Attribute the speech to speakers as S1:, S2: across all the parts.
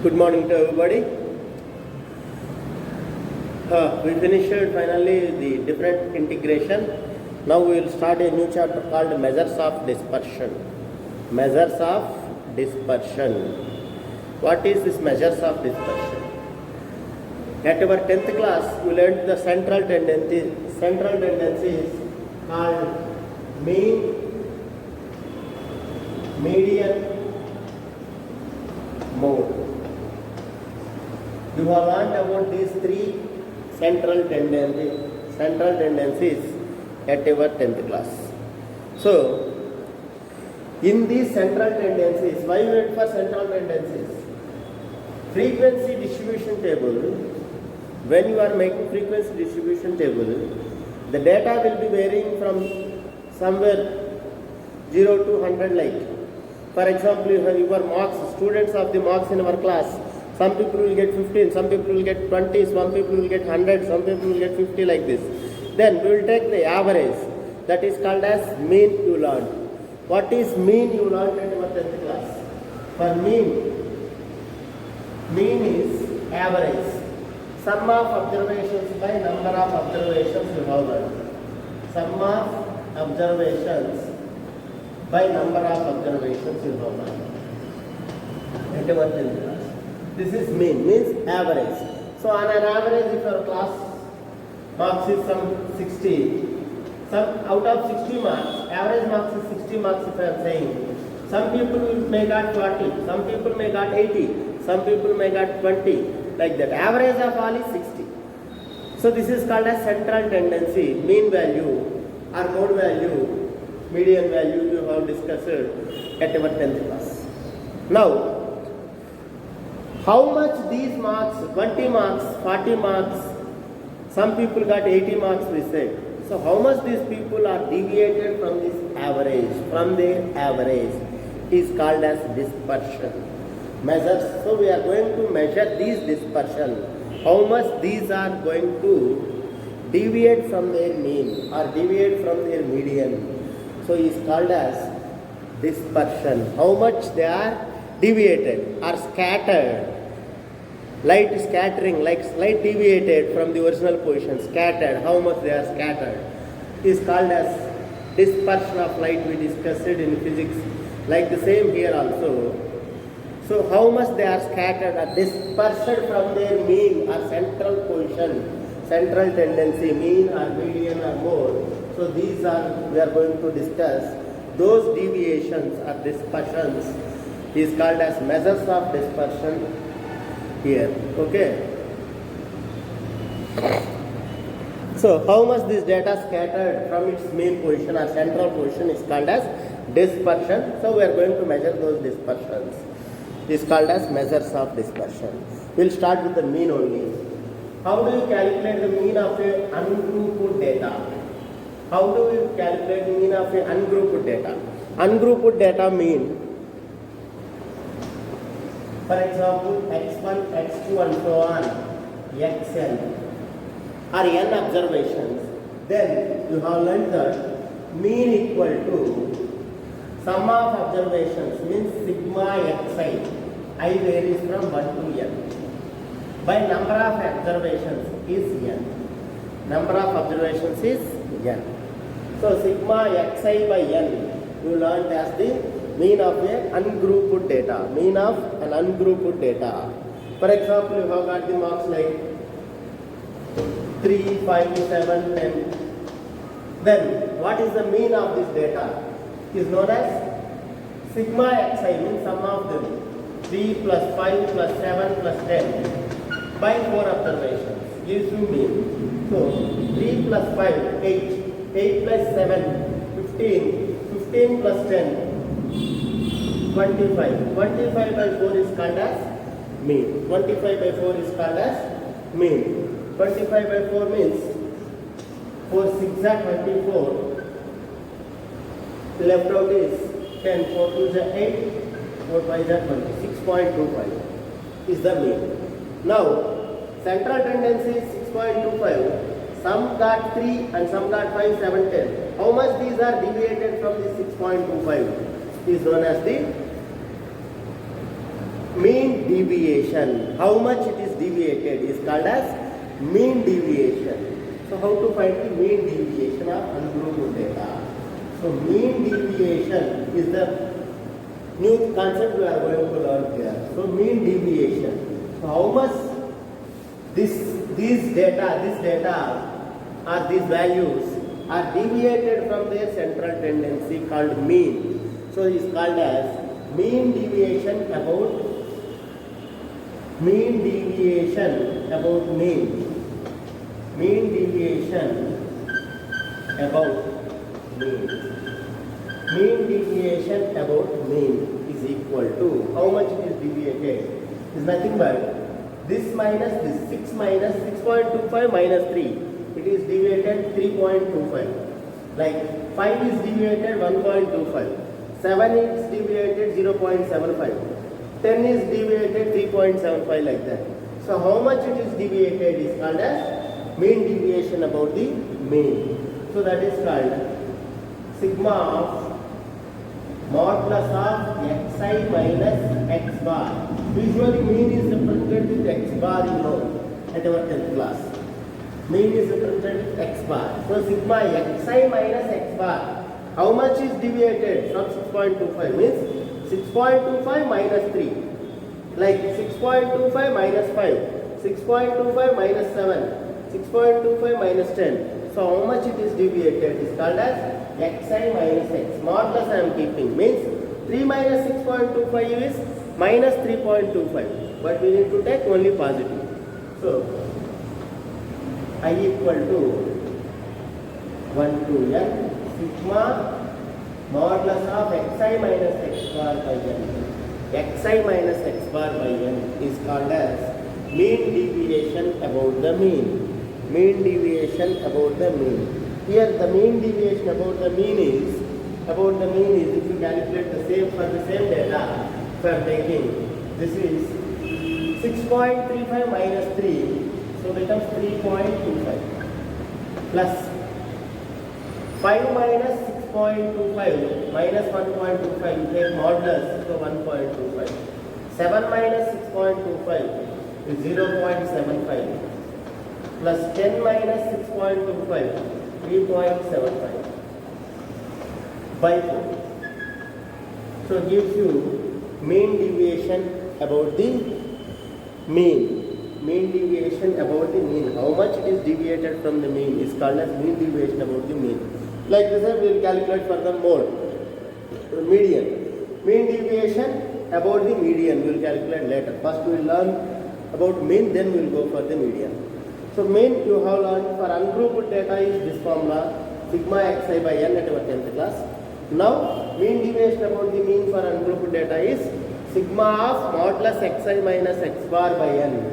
S1: Good morning to everybody. We finished finally the different integration. Now we will start a new chapter called measures of dispersion. Measures of dispersion. What is this measures of dispersion? At our 10th class, we learned the central tendency. Central tendency is called mean, median, mode. You have learned about these three central tendencies at our 10th class. So, in these central tendencies, why we went for central tendencies? Frequency distribution table, when you are making frequency distribution table, the data will be varying from somewhere 0 to 100 like. For example, you have your marks, students of the marks in our class. Some people will get 15, some people will get 20, some people will get 100, some people will get 50 like this. Then we will take the average, that is called as mean you learned. What is mean you learned in our 10th class? For mean is average. Sum of observations by number of observations you have learned. Sum of observations by number of observations you have learned. At our 10th class. This is mean, means average. So on an average, if your class marks is some 60, some out of 60 marks, average marks is 60 marks if I am saying. Some people may got 40, some people may got 80, some people may got 20, like that. Average of all is 60. So this is called as central tendency, mean value or mode value, median value you have discussed at our 10th class. Now, how much these marks, 20 marks, 40 marks, some people got 80 marks we said. So how much these people are deviated from this average, from their average is called as dispersion. Measures, so we are going to measure these dispersion. How much these are going to deviate from their mean or deviate from their median. So is called as dispersion. How much they are deviated or scattered. Light scattering, like light deviated from the original position, scattered, how much they are scattered, is called as dispersion of light we discussed in physics. Like the same here also. So how much they are scattered or dispersed from their mean or central position, central tendency, mean or median or mode. So these are, we are going to discuss. Those deviations or dispersions is called as measures of dispersion here. Okay. So how much this data scattered from its mean position or central position is called as dispersion. So we are going to measure those dispersions. Is called as measures of dispersion. We will start with the mean only. How do you calculate the mean of a ungrouped data? How do you calculate the mean of a ungrouped data? Ungrouped data mean, for example, x1, x2 and so on, xn are n observations. Then you have learned that mean equal to sum of observations means sigma xi. I varies from 1 to n. By number of observations is n. Number of observations is n. So sigma xi by n you learned as the mean of a ungrouped data. Mean of an ungrouped data. For example, you have got the marks like 3, 5, 7, 10. Then what is the mean of this data? It is known as sigma xi, means sum of them. 3 plus 5 plus 7 plus 10 by 4 observations gives you mean. So 3 plus 5, 8. 8 plus 7, 15. 15 plus 10, 25. 25 by 4 is called as mean. 25 by 4 is called as mean. 25 by 4 means 4 6 are 24. Left out is 10. 4 2 is 8. 4 5 is 20. 6.25 is the mean. Now, central tendency is 6.25. Some got 3 and some got 5, 7, 10. How much these are deviated from the 6.25 is known as the mean deviation. How much it is deviated is called as mean deviation. So how to find the mean deviation of ungrouped data? So mean deviation is the new concept we are going to learn here. So mean deviation. So how much these data or these values are deviated from their central tendency called mean. So it is called as mean deviation about mean. Mean deviation about mean is equal to how much it is deviated is nothing but this minus this 6 minus 6.25 minus 3. It is deviated 3.25. Like 5 is deviated 1.25. 7 is deviated 0.75. 10 is deviated 3.75 like that. So how much it is deviated is called as mean deviation about the mean. So that is called sigma of modulus of xi minus x bar. Usually mean is represented with x bar, you know, at our 10th class. Mean is represented with x bar. So sigma xi minus x bar. How much is deviated from 6.25 means 6.25 minus 3. Like 6.25 minus 5, 6.25 minus 7, 6.25 minus 10. So how much it is deviated is called as xi minus x. Modulus I am keeping means 3 minus 6.25 is minus 3.25. But we need to take only positive. So I equal to 1 to n sigma modulus of xi minus x bar by n. Xi minus x bar by n is called as mean deviation about the mean. Mean deviation about the mean. Here the mean deviation about the mean is if you calculate the same for the same data for taking this is 6.35 minus 3, so becomes 3.25 plus 5 minus 6.25 minus 1.25 you take modulus, so 1.25. 7 minus 6.25 is 0.75 plus 10 minus 6.25 3.75 by 4. So it gives you mean deviation about the mean. Mean deviation about the mean. How much it is deviated from the mean is called as mean deviation about the mean. Like this we will calculate for the mode. Median. Mean deviation about the median we will calculate later. First we will learn about mean, then we will go for the median. So mean you have learned for ungrouped data is this formula sigma xi by n at our 10th class. Now mean deviation about the mean for ungrouped data is sigma of modulus xi minus x bar by n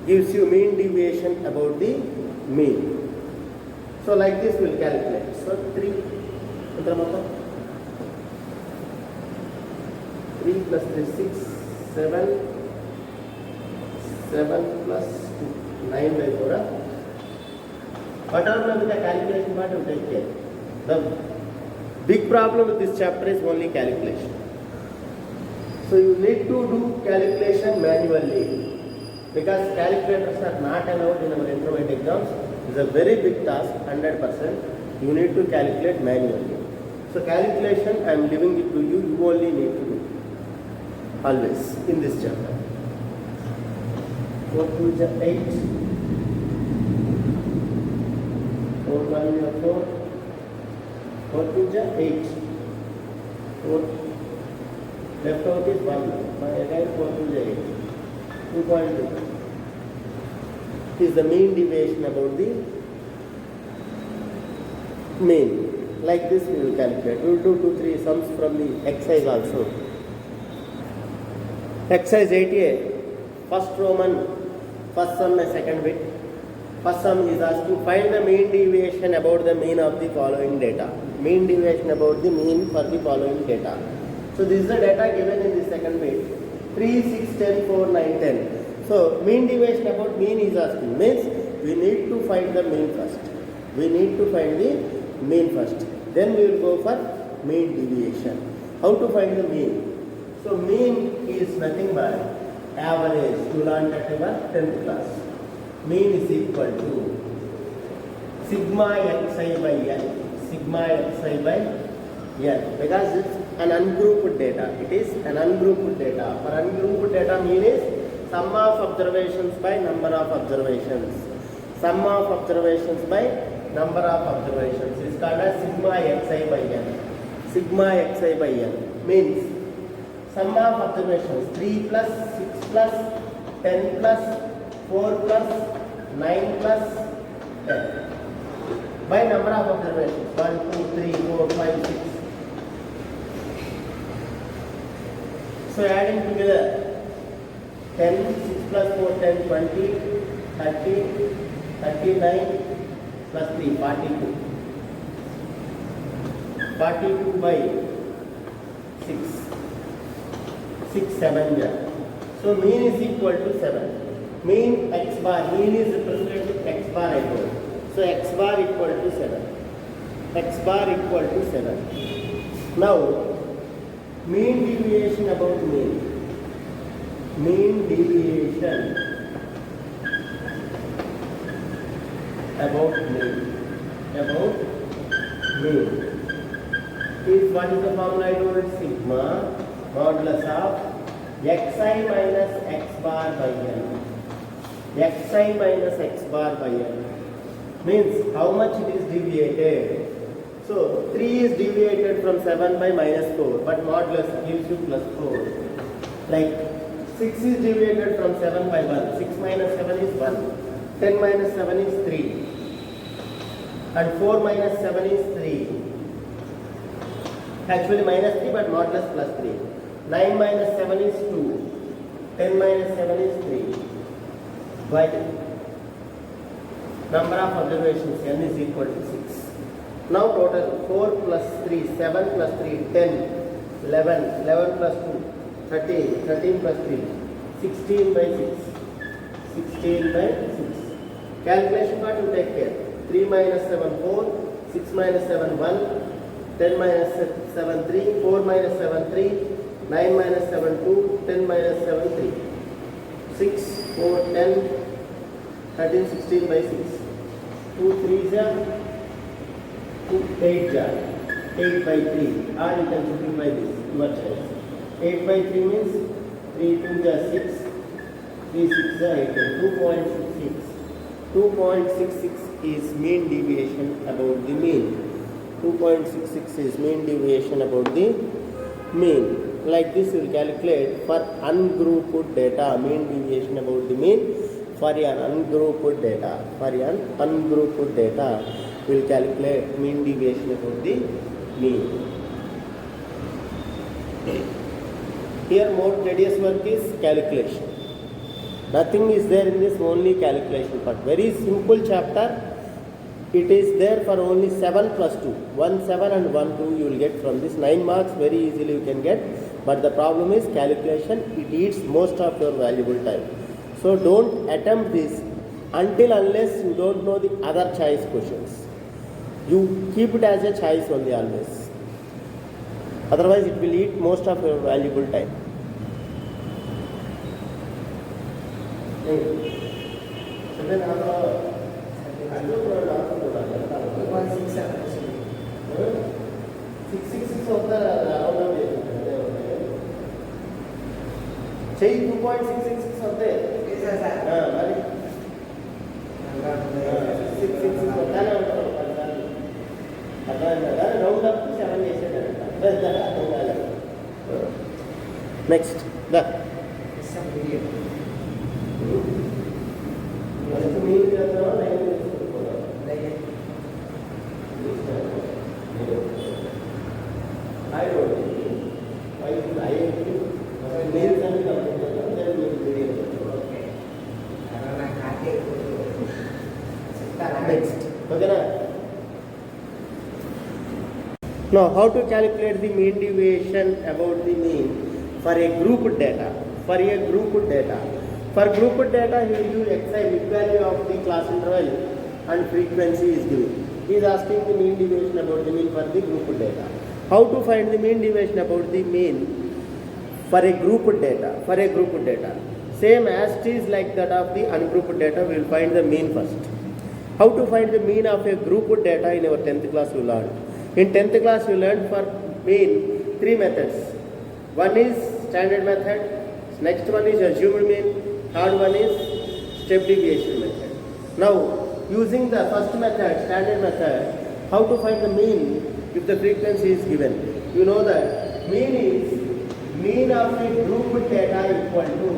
S1: gives you mean deviation about the mean. So like this we will calculate. So 3 plus 3 6 7 plus 2 9 by 4. Whatever with the calculation part you take care. The big problem with this chapter is only calculation. So you need to do calculation manually because calculators are not allowed in our intermediate exams. It's a very big task, 100%. You need to calculate manually. So calculation I am leaving it to you. You only need to do always in this chapter. 4 2 is 8. 4 1 is 4. 4 2 is 8. 4 left out is 1. Again 4 2 is 8. 2.2 is the mean deviation about the mean. Like this we will calculate. We will do 2 3 sums from the exercise also. Exercise 8a, first Roman, first sum and second bit. First sum is asked to find the mean deviation about the mean of the following data. Mean deviation about the mean for the following data. So this is the data given in the second bit. 3, 6, 10, 4, 9, 10. So mean deviation about mean is asking. Means we need to find the mean first. We need to find the mean first. Then we will go for mean deviation. How to find the mean? So mean is nothing but average. You learned at your 10th class. Mean is equal to sigma xi by n. Sigma xi by n. Because it's an ungrouped data. It is an ungrouped data. For ungrouped data, mean is sum of observations by number of observations. Sum of observations by number of observations is called as sigma xi by n. Sigma xi by n means sum of observations 3 plus 6 plus 10 plus 4 plus 9 plus 10 by number of observations 1, 2, 3, 4, 5, 6. So adding together 10, 6 plus 4, 10, 20, 30, 39 plus 3, 42. 42 by 6. 6, 7 yeah. So mean is equal to 7. Mean x bar, mean is represented with x bar I told. So x bar equal to 7. X bar equal to 7. Now, mean deviation about mean. Mean deviation about mean. About mean. Is what is the formula I told? Sigma modulus of xi minus x bar by n. Xi minus x bar by n means how much it is deviated. So 3 is deviated from 7 by minus 4, but modulus gives you plus 4. Like 6 is deviated from 7 by 1. 6 minus 7 is 1. 10 minus 7 is 3. And 4 minus 7 is 3. Actually minus 3, but modulus plus 3. 9 minus 7 is 2. 10 minus 7 is 3. By number of observations n is equal to 6. Now total 4 plus 3, 7 plus 3, 10, 11, 11 plus 2, 13, 13 plus 3, 16 by 6. 16 by 6. Calculation part you take care. 3 minus 7, 4, 6 minus 7, 1, 10 minus 7, 3, 4 minus 7, 3, 9 minus 7, 2, 10 minus 7, 3. 6, 4, 10, 13, 16 by 6. 2, 3 ja, 2, 8 ja, 8 by 3. Or you can simplify this, your choice. 8 by 3 means 3, 2 ja 6, 3, 6 ja 18, 2.66. 2.66 is mean deviation about the mean. 2.66 is mean deviation about the mean. Like this you will calculate for ungrouped data, mean deviation about the mean for an ungrouped data. For an ungrouped data, we will calculate mean deviation about the mean. Here more tedious work is calculation. Nothing is there in this, only calculation part. Very simple chapter. It is there for only 7 plus 2. 1 7 and 1 2 you will get from this. 9 marks very easily you can get. But the problem is calculation. It eats most of your valuable time. So don't attempt this until unless you don't know the other choice questions. You keep it as a choice only always. Otherwise it will eat most of your valuable time. Change 2.666 होते हैं। हाँ मारी। 666 होता है ना अगर round up to 7 ऐसे करता है। Next, the. Next, okay na? Now, how to calculate the mean deviation about the mean for a grouped data? For a grouped data. For grouped data, he will give xi mid value of the class interval and frequency is given. He is asking the mean deviation about the mean for the grouped data. How to find the mean deviation about the mean for a grouped data. Same as it is like that of the ungrouped data, we will find the mean first. How to find the mean of a grouped data in our 10th class we learned. In 10th class we learned for mean 3 methods. One is standard method, next one is assumed mean, third one is step deviation method. Now using the first method, standard method, how to find the mean if the frequency is given. You know that mean is mean of the grouped data equal to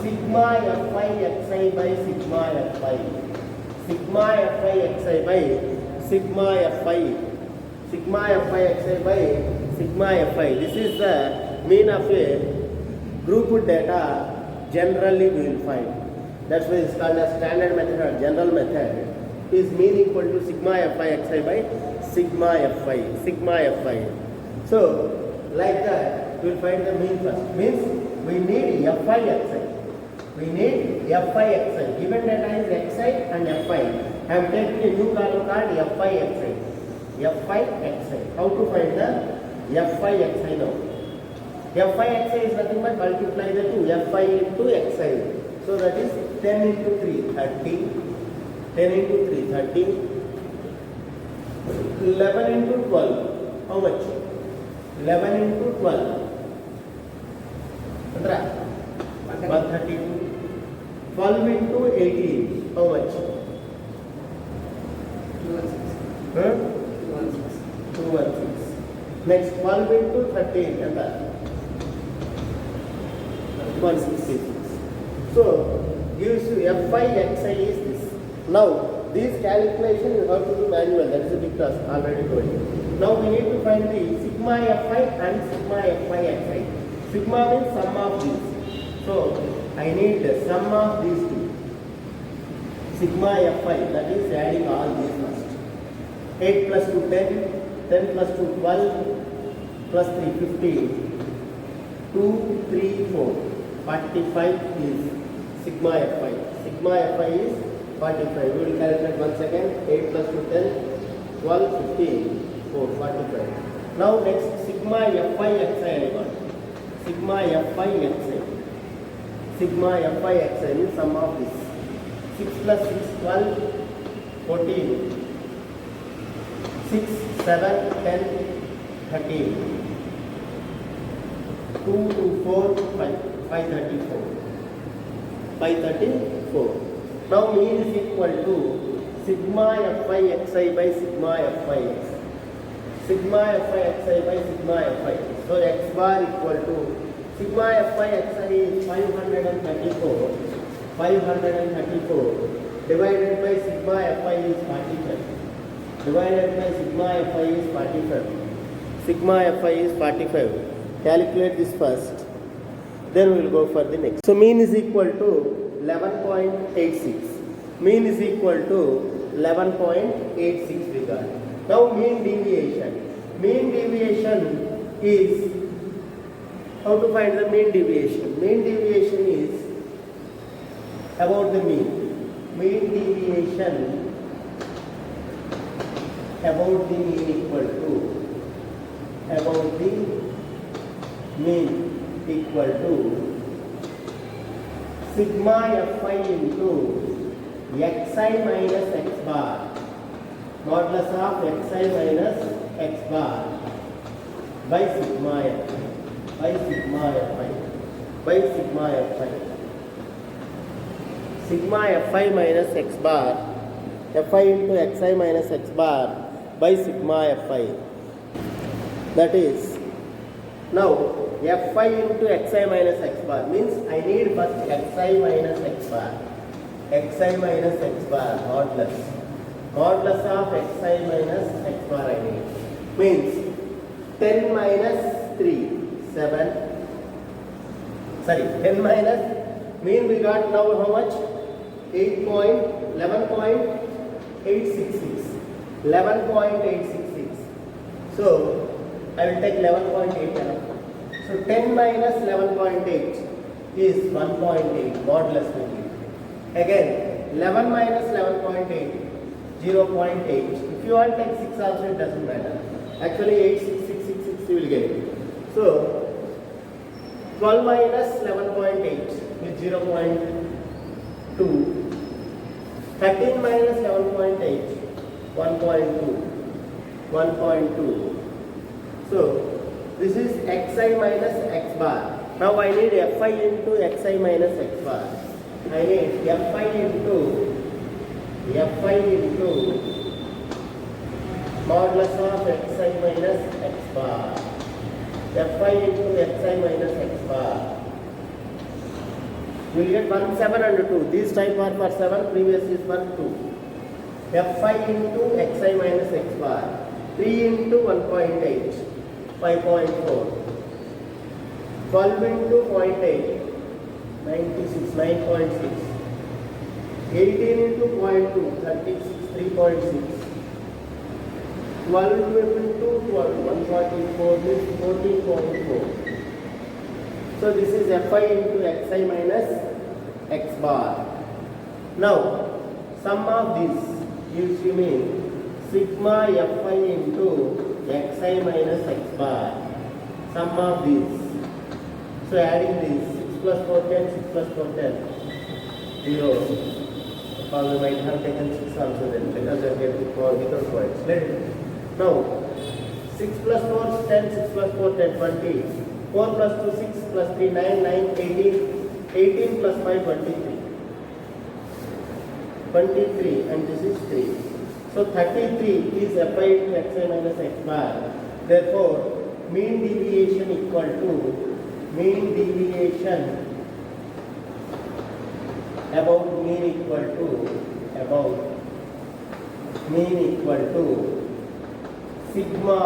S1: sigma fi xi by sigma fi. Sigma fi xi by sigma fi. Sigma fi xi by sigma fi. This is the mean of a grouped data generally we will find. That's why it's called as standard method or general method. Is mean equal to sigma fi xi by sigma fi. So like that we will find the mean first. Means we need fi xi. We need fi xi. Given data is xi and fi. I am taking a new column called fi xi. Fi xi. How to find the fi xi now? Fi xi is nothing but multiply the two fi into xi. So that is 10 into 3, 30. 10 into 3, 30. 11 into 12. How much? 11 into 12. 132. 12 into 18. How much? 216. Next 12 into 13. 166. So gives you fi xi is this. Now these calculations you have to do manual. That is a big task already told you. Now we need to find the sigma fi and sigma fi xi. Sigma means sum of these. So I need the sum of these two. Sigma fi, that is adding all these first. 8 plus 2 10, 10 plus 2 12, plus 3 15, 2 3 4, 45 is sigma fi. Sigma fi is 45. We will calculate once again. 8 plus 2 10, 12 15, 4 45. Now next sigma fi xi I got. Sigma fi xi. Sigma fi xi means sum of this. 6 plus 6 12, 14. 6 7 10 13. 2 to 4 5 534. 534. Now mean is equal to sigma fi xi by sigma fi x. Sigma fi xi by sigma fi. So x bar equal to sigma fi xi is 534. 534 divided by sigma fi is 45. Divided by sigma fi is 45. Sigma fi is 45. Calculate this first. Then we will go for the next. So mean is equal to 11.86. Mean is equal to 11.86 we got. Now mean deviation. Mean deviation is, how to find the mean deviation? Mean deviation is about the mean. Mean deviation about the mean equal to, about the mean equal to sigma fi into xi minus x bar, modulus of xi minus x bar by sigma fi, by sigma fi, by sigma fi. Sigma fi minus x bar, fi into xi minus x bar by sigma fi. That is, now fi into xi minus x bar means I need first xi minus x bar. Xi minus x bar modulus. Modulus of xi minus x bar I need. Means 10 minus 3, 7. Sorry, 10 minus, mean we got now how much? 11.866. 11.866. So I will take 11.8. So 10 minus 11.8 is 1.8 modulus we need. Again 11 minus 11.8, 0.8. If you want to take 6 also it doesn't matter. Actually 86666 you will get. So 12 minus 11.8 is 0.2. 13 minus 11.8, 1.2. 1.2. So this is xi minus x bar. Now I need fi into xi minus x bar. I need fi into modulus of xi minus x bar. Fi into xi minus x bar. You will get 1, 7 and 2. These type are for 7, previous is for 2. Fi into xi minus x bar. 3 into 1.8, 5.4. 12 into 0.8, 96, 9.6. 18 into 0.2, 36, 3.6. 12 into 12, 144 means 14.4. So this is fi into xi minus x bar. Now, sum of this gives you me sigma fi into xi minus x bar. Sum of this. So adding this 6 plus 4, 10, 6 plus 4, 10, 0. Or we might have taken 6 also then because we are getting without points. Let it. Now 6 plus 4, 10, 6 plus 4, 10, 20. 4 plus 2, 6 plus 3, 9, 9, 18. 18 plus 5, 23. 23 and this is 3. So 33 is fi into xi minus x bar. Therefore, mean deviation equal to mean deviation about mean equal to sigma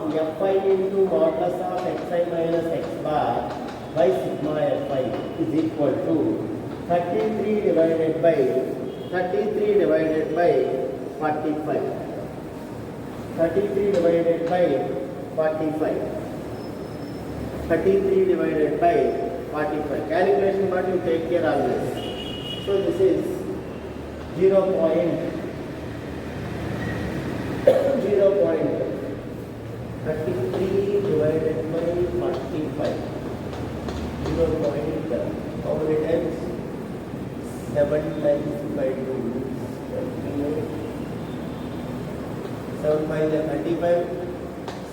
S1: of fi into modulus of xi minus x bar by sigma fi is equal to 33 divided by 45. 33 divided by 45. 33 divided by 45. Calculation what you take care always. So this is 0.33 divided by 45. 0. How many times? 7 times by 2. 7 5 is 35.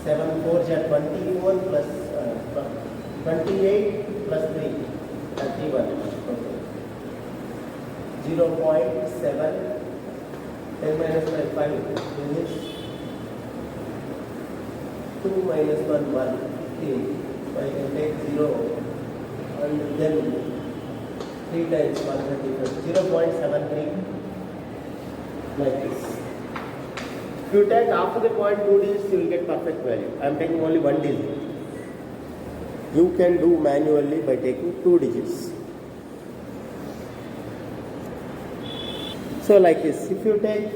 S1: 7 4 is 21 plus 28 plus 3, 31. Okay. 0.7, 10 minus 5 is 2 minus 1, 1, 15. So I can take 0 and then 3 times 135, 0.73 like this. If you take after the point 2 digits, you will get perfect value. I am taking only 1 digit. You can do manually by taking 2 digits. So like this, if you take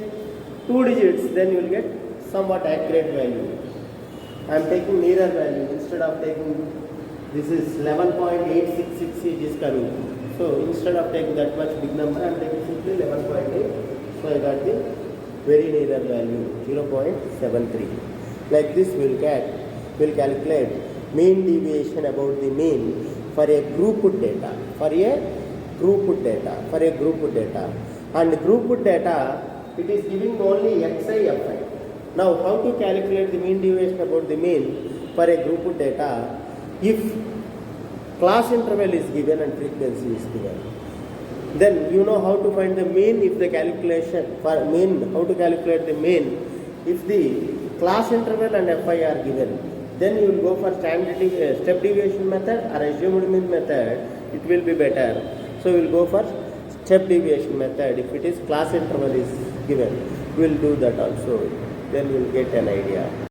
S1: 2 digits, then you will get somewhat accurate value. I am taking nearer value instead of taking, this is 11.866 it is coming. So instead of taking that much big number, I am taking simply 11.8. So I got the very nearer value, 0.73. Like this we'll calculate mean deviation about the mean for a grouped data. And grouped data, it is giving only xi fi. Now how to calculate the mean deviation about the mean for a grouped data if class interval is given and frequency is given? Then you know how to find the mean if the calculation for mean, how to calculate the mean if the class interval and fi are given. Then you will go for step deviation method or assumed mean method, it will be better. So we will go for step deviation method if it is class interval is given. We will do that also. Then you will get an idea.